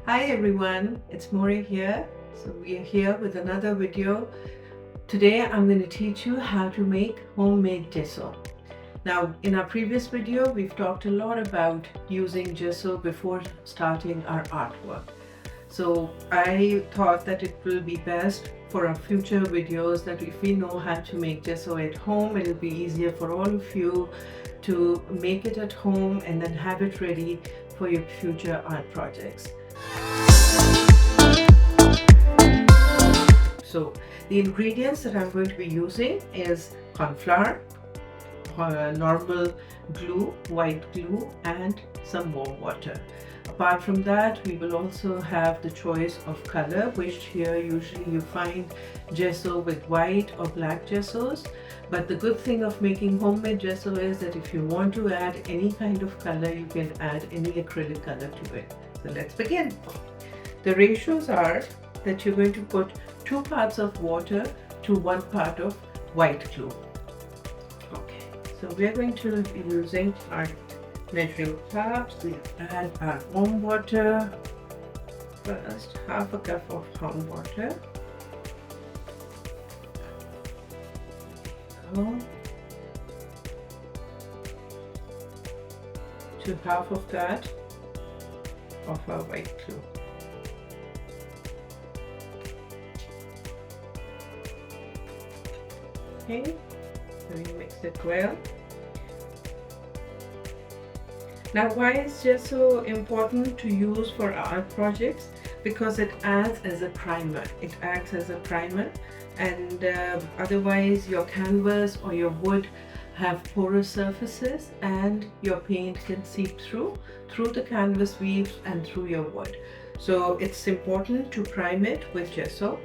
Hi everyone, it's Mori here. So we are here with another video. Today I'm going to teach you how to make homemade gesso. Now in our previous video we've talked a lot about using gesso before starting our artwork. So I thought that it will be best for our future videos that if we know how to make gesso at home, it'll be easier for all of you to make it at home and then have it ready for your future art projects. So the ingredients that I'm going to be using is corn flour, normal glue, white glue, and some warm water. Apart from that, we will also have the choice of color, which here usually you find gesso with white or black gessos. But the good thing of making homemade gesso is that if you want to add any kind of color, you can add any acrylic color to it. So let's begin. The ratios are that you're going to put 2 parts of water to 1 part of white glue. Okay, so we're going to be using our measuring cups. We add our warm water. First, half a cup of warm water. To half of that of our white glue. Okay, so you mix it well. Now, why is gesso important to use for art projects? Because it acts as a primer. It acts as a primer, and otherwise your canvas or your wood have porous surfaces and your paint can seep through the canvas weaves and through your wood. So it's important to prime it with gesso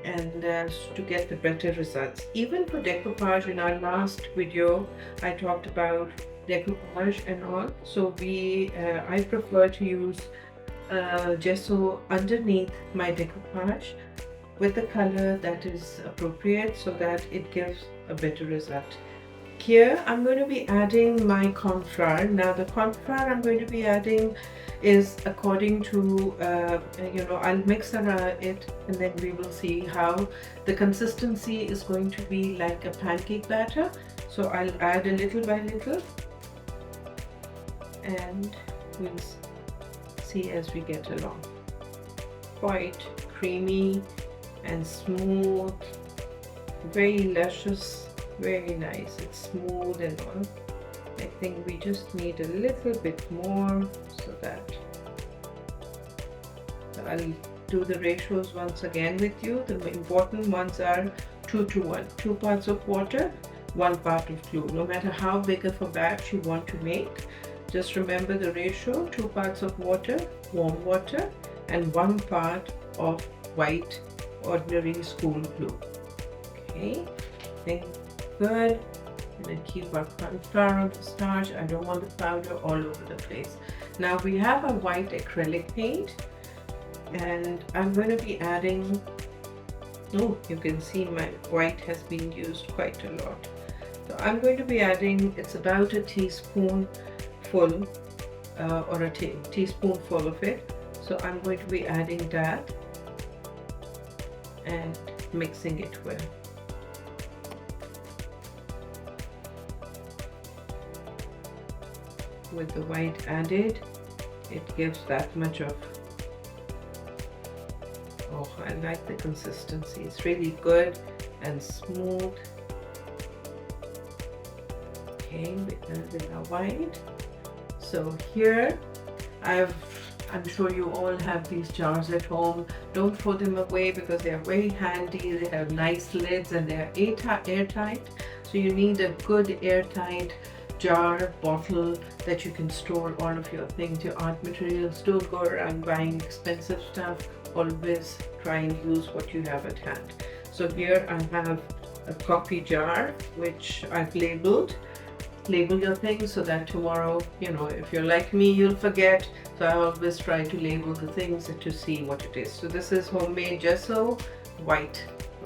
and to get the better results. Even for decoupage, in our last video I talked about decoupage and all, so I prefer to use gesso underneath my decoupage with the color that is appropriate so that it gives a better result. Here I'm going to be adding my corn flour. Now the corn flour I'm going to be adding is according to I'll mix it and then we will see how the consistency is going to be like a pancake batter. So I'll add a little by little and we'll see as we get along. Quite creamy and smooth, very luscious, very nice. It's smooth and all. I think we just need a little bit more so that I'll do the ratios once again with you. The important ones are 2 to 1, 2 parts of water, 1 part of glue. No matter how big of a batch you want to make, just remember the ratio: 2 parts of water, warm water, and 1 part of white ordinary school glue. Okay, I think good. And then keep our corn flour on the starch. I don't want the powder all over the place. Now we have a white acrylic paint and I'm going to be adding, you can see my white has been used quite a lot. So I'm going to be adding, it's about a teaspoon full or a teaspoonful of it. So I'm going to be adding that and mixing it well. With the white added, it gives that much of, I like the consistency. It's really good and smooth. Okay, we added our white. So here I'm sure you all have these jars at home. Don't throw them away because they are very handy. They have nice lids and they are airtight. So you need a good airtight jar, bottle that you can store all of your things, your art materials. Don't go around buying expensive stuff. Always try and use what you have at hand. So here I have a coffee jar which I've labeled. Label your things so that tomorrow, if you're like me, you'll forget. So I always try to label the things that you see what it is. So this is homemade gesso, white.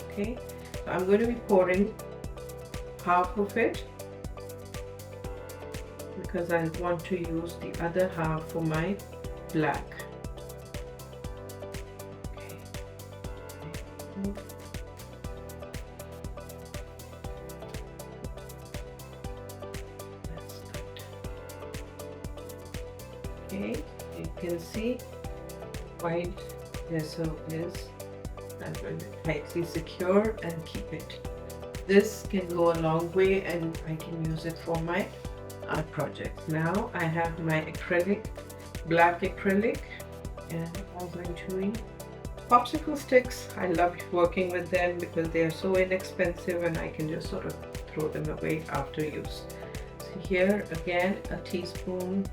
Okay, so I'm going to be pouring half of it because I want to use the other half for my black. That's good. Okay, you can see white gesso is tightly secure and keep it. This can go a long way and I can use it for my art projects. Now I have my acrylic, black acrylic, and I'm going to use popsicle sticks. I love working with them because they are so inexpensive and I can just sort of throw them away after use. So here again a teaspoon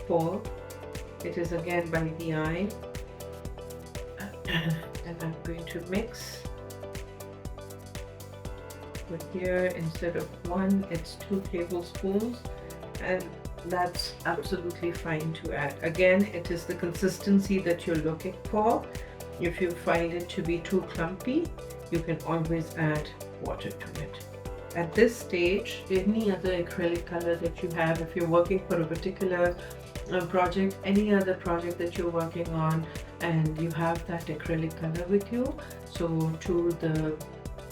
full. It is again by the eye. And I'm going to mix. But here instead of 1, it's 2 tablespoons, and that's absolutely fine to add. Again, it is the consistency that you're looking for. If you find it to be too clumpy, you can always add water to it. At this stage, any other acrylic color that you have, if you're working for a particular project, any other project that you're working on, and you have that acrylic color with you, so to the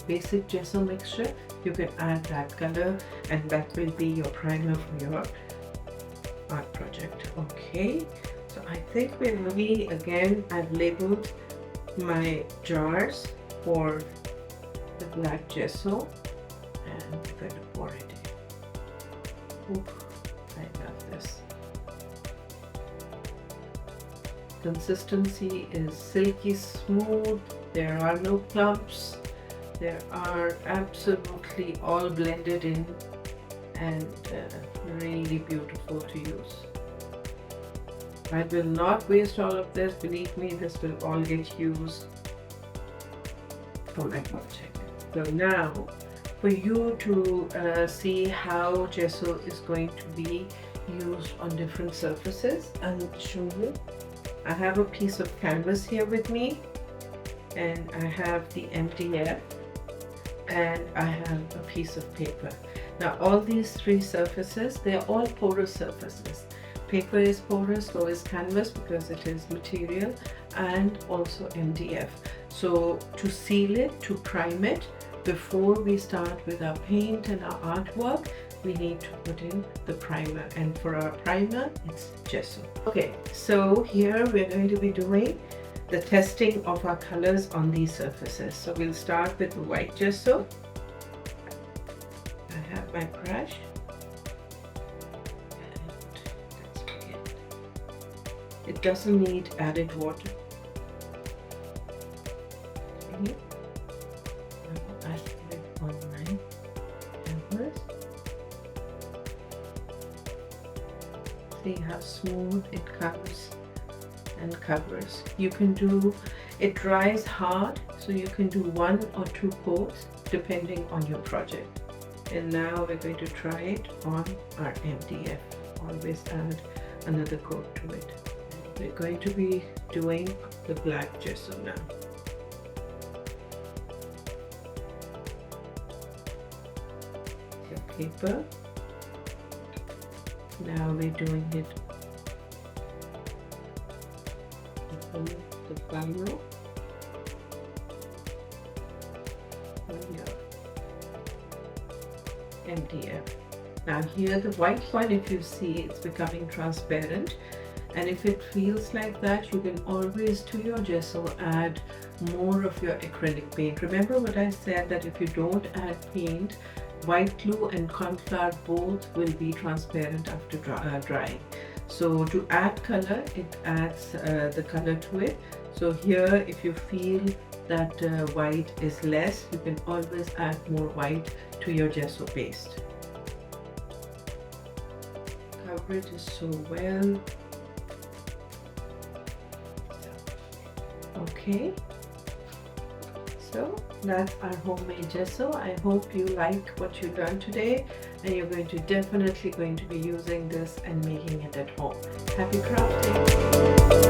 basic gesso mixture, you can add that color and that will be your primer for your art project. Okay, so I think we're ready. Again, I've labeled my jars for the black gesso and I'm going to pour it in. Ooh, I love this. Consistency is silky smooth, there are no clumps, they are absolutely all blended in and really beautiful to use. I will not waste all of this, believe me, this will all get used for my project. So now for you to see how gesso is going to be used on different surfaces, I'll show you. I have a piece of canvas here with me, and I have the MDF, and I have a piece of paper. Now all these 3 surfaces, they're all porous surfaces. Paper is porous, so is canvas because it is material, and also MDF. So to seal it, to prime it, before we start with our paint and our artwork, we need to put in the primer, and for our primer it's gesso. Okay, so here we're going to be doing the testing of our colors on these surfaces. So we'll start with the white gesso. I have my brush and let's begin. It doesn't need added water. Okay. Now I'll put it on my canvas. See how smooth it comes and covers. You can do it, dries hard, so you can do 1 or 2 coats depending on your project. And now we're going to try it on our MDF. Always add another coat to it. We're going to be doing the black gesso now. Your paper. Now we're doing it on the primer. MDF. Now here the white one, if you see, it's becoming transparent, and if it feels like that, you can always to your gesso add more of your acrylic paint. Remember what I said, that if you don't add paint, white glue and corn flour both will be transparent after drying. So to add color, it adds the color to it. So here if you feel that white is less, you can always add more white to your gesso paste. Coverage is so well. Okay, so that's our homemade gesso. I hope you like what you learned today, and you're definitely going to be using this and making it at home. Happy crafting!